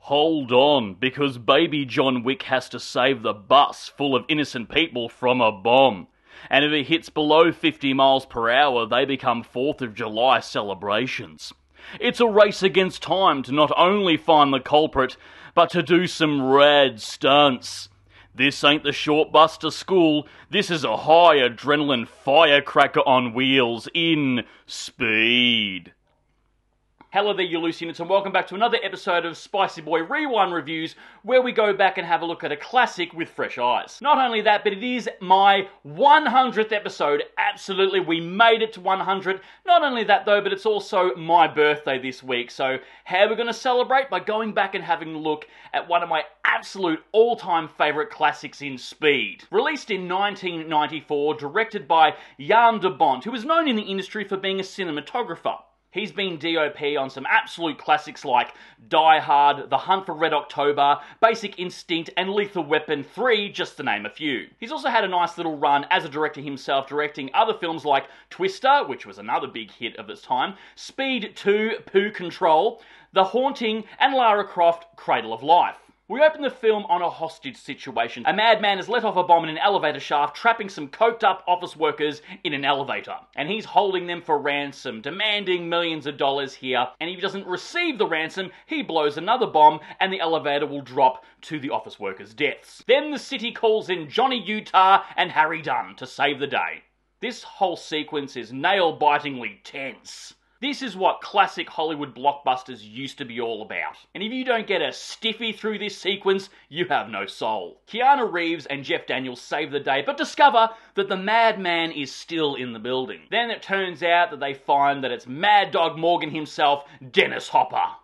Hold on, because baby John Wick has to save the bus full of innocent people from a bomb. And if it hits below 50 miles per hour, they become 4th of July celebrations. It's a race against time to not only find the culprit, but to do some rad stunts. This ain't the short bus to school, this is a high adrenaline firecracker on wheels in Speed. Hello there, you loose units, and welcome back to another episode of Spicy Boy Rewind Reviews, where we go back and have a look at a classic with fresh eyes. Not only that, but it is my 100th episode. Absolutely, we made it to 100. Not only that though, but it's also my birthday this week. So how are we going to celebrate? By going back and having a look at one of my absolute all-time favourite classics in Speed. Released in 1994, directed by Jan de Bont, who is known in the industry for being a cinematographer. He's been DOP on some absolute classics like Die Hard, The Hunt for Red October, Basic Instinct, and Lethal Weapon 3, just to name a few. He's also had a nice little run as a director himself, directing other films like Twister, which was another big hit of its time, Speed 2, Pooh Control, The Haunting, and Lara Croft, Cradle of Life. We open the film on a hostage situation. A madman has let off a bomb in an elevator shaft, trapping some coked-up office workers in an elevator. And he's holding them for ransom, demanding millions of dollars here. And if he doesn't receive the ransom, he blows another bomb, and the elevator will drop to the office workers' deaths. Then the city calls in Johnny Utah and Harry Dunn to save the day. This whole sequence is nail-bitingly tense. This is what classic Hollywood blockbusters used to be all about. And if you don't get a stiffy through this sequence, you have no soul. Keanu Reeves and Jeff Daniels save the day, but discover that the madman is still in the building. Then it turns out that they find that it's Mad Dog Morgan himself, Dennis Hopper.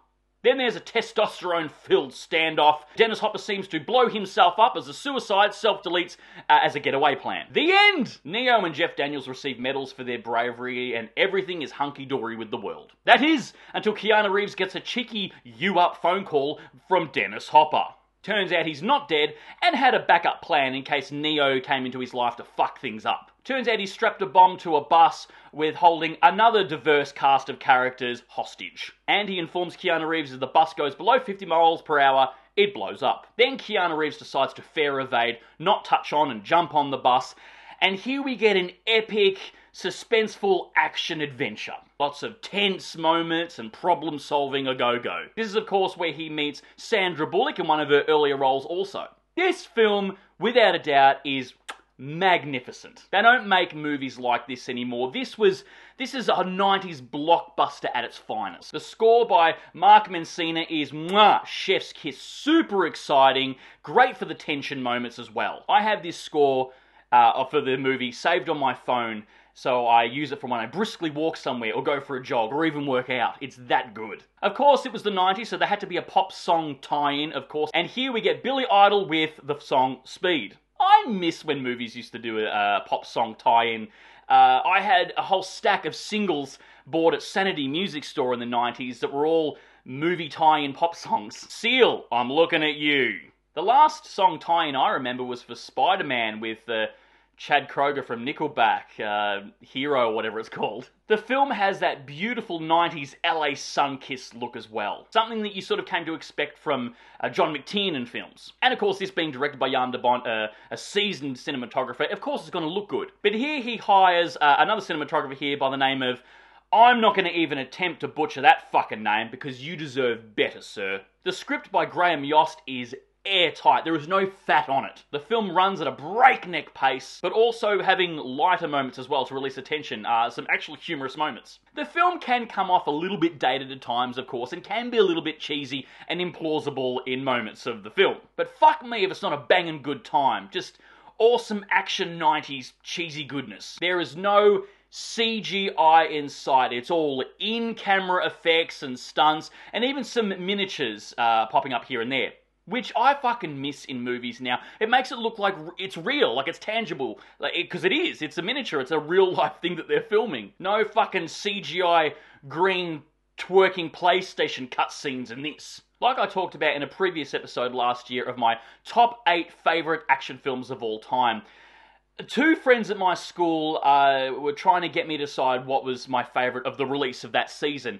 Then there's a testosterone-filled standoff. Dennis Hopper seems to blow himself up as a suicide, self-deletes as a getaway plan. The end! Neo and Jeff Daniels receive medals for their bravery, and everything is hunky-dory with the world. That is, until Keanu Reeves gets a cheeky you-up phone call from Dennis Hopper. Turns out he's not dead, and had a backup plan in case Neo came into his life to fuck things up. Turns out he strapped a bomb to a bus with holding another diverse cast of characters hostage. And he informs Keanu Reeves as the bus goes below 50 miles per hour, it blows up. Then Keanu Reeves decides to fair evade, not touch on and jump on the bus, and here we get an epic, suspenseful action adventure. Lots of tense moments and problem solving a go-go. This is of course where he meets Sandra Bullock in one of her earlier roles also. This film, without a doubt, is magnificent. They don't make movies like this anymore. This is a 90s blockbuster at its finest. The score by Mark Mancina is chef's kiss, super exciting, great for the tension moments as well. I have this score for the movie saved on my phone, so I use it for when I briskly walk somewhere or go for a jog or even work out. It's that good. Of course, it was the 90s, so there had to be a pop song tie-in, of course, and here we get Billy Idol with the song Speed. I miss when movies used to do a pop song tie-in. I had a whole stack of singles bought at Sanity Music Store in the 90s that were all movie tie-in pop songs. Seal, I'm looking at you. The last song tie-in I remember was for Spider-Man with Chad Kroger from Nickelback, Hero or whatever it's called. The film has that beautiful 90s LA sun-kissed look as well. Something that you sort of came to expect from John McTiernan films. And of course, this being directed by Jan de Bont, a seasoned cinematographer, of course it's going to look good. But here he hires another cinematographer here by the name of, I'm not going to even attempt to butcher that fucking name because you deserve better, sir. The script by Graham Yost is airtight. There is no fat on it. The film runs at a breakneck pace, but also having lighter moments as well to release the tension, some actual humorous moments. The film can come off a little bit dated at times, of course, and can be a little bit cheesy and implausible in moments of the film. But fuck me if it's not a banging good time. Just awesome action 90s cheesy goodness. There is no CGI in sight. It's all in-camera effects and stunts, and even some miniatures popping up here and there. Which I fucking miss in movies now. It makes it look like it's real, like it's tangible. Because it is. It's a miniature. It's a real-life thing that they're filming. No fucking CGI green twerking PlayStation cutscenes in this. Like I talked about in a previous episode last year of my top 8 favourite action films of all time, Two friends at my school were trying to get me to decide what was my favourite of the release of that season.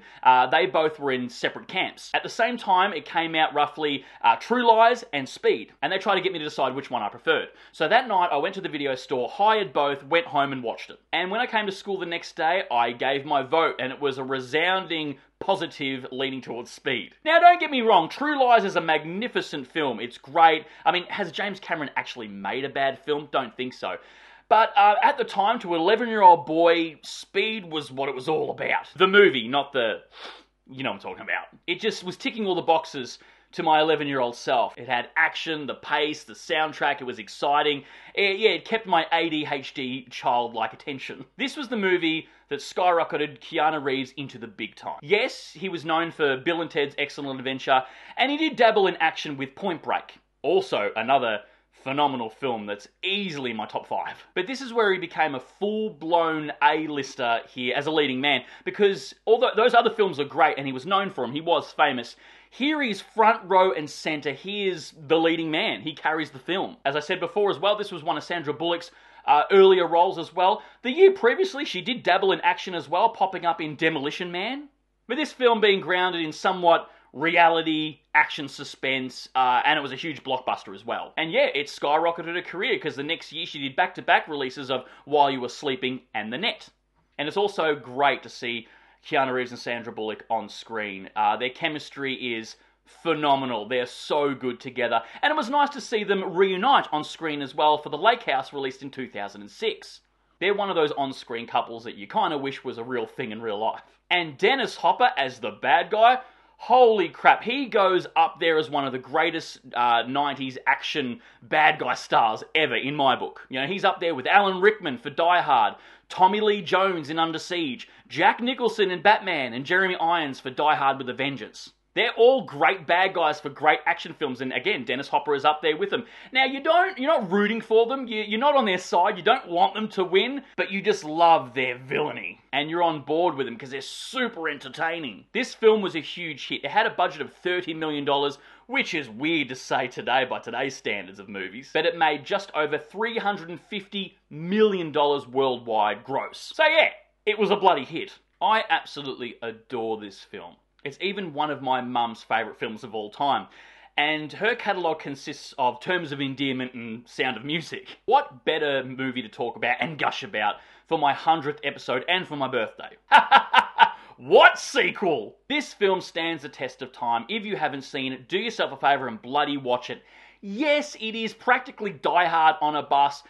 They both were in separate camps. At the same time, it came out roughly True Lies and Speed, and they tried to get me to decide which one I preferred. So that night, I went to the video store, hired both, went home and watched it. And when I came to school the next day, I gave my vote, and it was a resounding positive leaning towards Speed. Now, don't get me wrong, True Lies is a magnificent film. It's great. I mean, has James Cameron actually made a bad film? Don't think so. But at the time, to an 11-year-old boy, Speed was what it was all about. The movie, not the... you know what I'm talking about. It just was ticking all the boxes to my 11-year-old self. It had action, the pace, the soundtrack, it was exciting. It kept my ADHD childlike attention. This was the movie that skyrocketed Keanu Reeves into the big time. Yes, he was known for Bill and Ted's Excellent Adventure, and he did dabble in action with Point Break. Also, another phenomenal film that's easily in my top 5. But this is where he became a full-blown A-lister here as a leading man, because although those other films are great and he was known for them, he was famous, here he's front row and centre. He is the leading man. He carries the film. As I said before as well, this was one of Sandra Bullock's earlier roles as well. The year previously, she did dabble in action as well, popping up in Demolition Man. But this film being grounded in somewhat reality, action, suspense, and it was a huge blockbuster as well. And yeah, it skyrocketed her career, because the next year she did back-to-back releases of While You Were Sleeping and The Net. And it's also great to see Keanu Reeves and Sandra Bullock on screen. Their chemistry is phenomenal. They're so good together. And it was nice to see them reunite on screen as well for The Lake House, released in 2006. They're one of those on-screen couples that you kind of wish was a real thing in real life. And Dennis Hopper as the bad guy, holy crap, he goes up there as one of the greatest 90s action bad guy stars ever in my book. You know, he's up there with Alan Rickman for Die Hard, Tommy Lee Jones in Under Siege, Jack Nicholson in Batman, and Jeremy Irons for Die Hard with a Vengeance. They're all great bad guys for great action films, and again, Dennis Hopper is up there with them. Now, you're not rooting for them, you're not on their side, you don't want them to win, but you just love their villainy. And you're on board with them because they're super entertaining. This film was a huge hit. It had a budget of $30 million, which is weird to say today by today's standards of movies, but it made just over $350 million worldwide gross. So yeah, it was a bloody hit. I absolutely adore this film. It's even one of my mum's favourite films of all time. And her catalogue consists of Terms of Endearment and Sound of Music. What better movie to talk about and gush about for my 100th episode and for my birthday? What sequel? This film stands the test of time. If you haven't seen it, do yourself a favour and bloody watch it. Yes, it is practically Die Hard on a bus,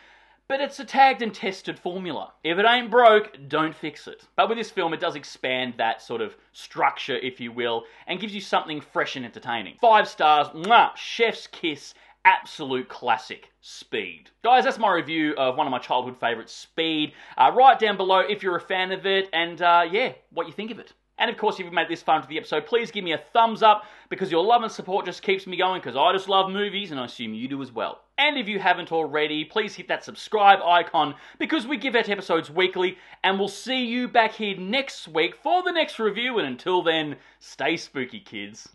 but it's a tagged and tested formula. If it ain't broke, don't fix it. But with this film, it does expand that sort of structure, if you will, and gives you something fresh and entertaining. 5 stars, mwah, chef's kiss, absolute classic, Speed. Guys, that's my review of one of my childhood favourites, Speed. Write down below if you're a fan of it, and yeah, what you think of it. And of course, if you've made this far into the episode, please give me a thumbs up, because your love and support just keeps me going, because I just love movies, and I assume you do as well. And if you haven't already, please hit that subscribe icon, because we give out episodes weekly, and we'll see you back here next week for the next review, and until then, stay spooky, kids.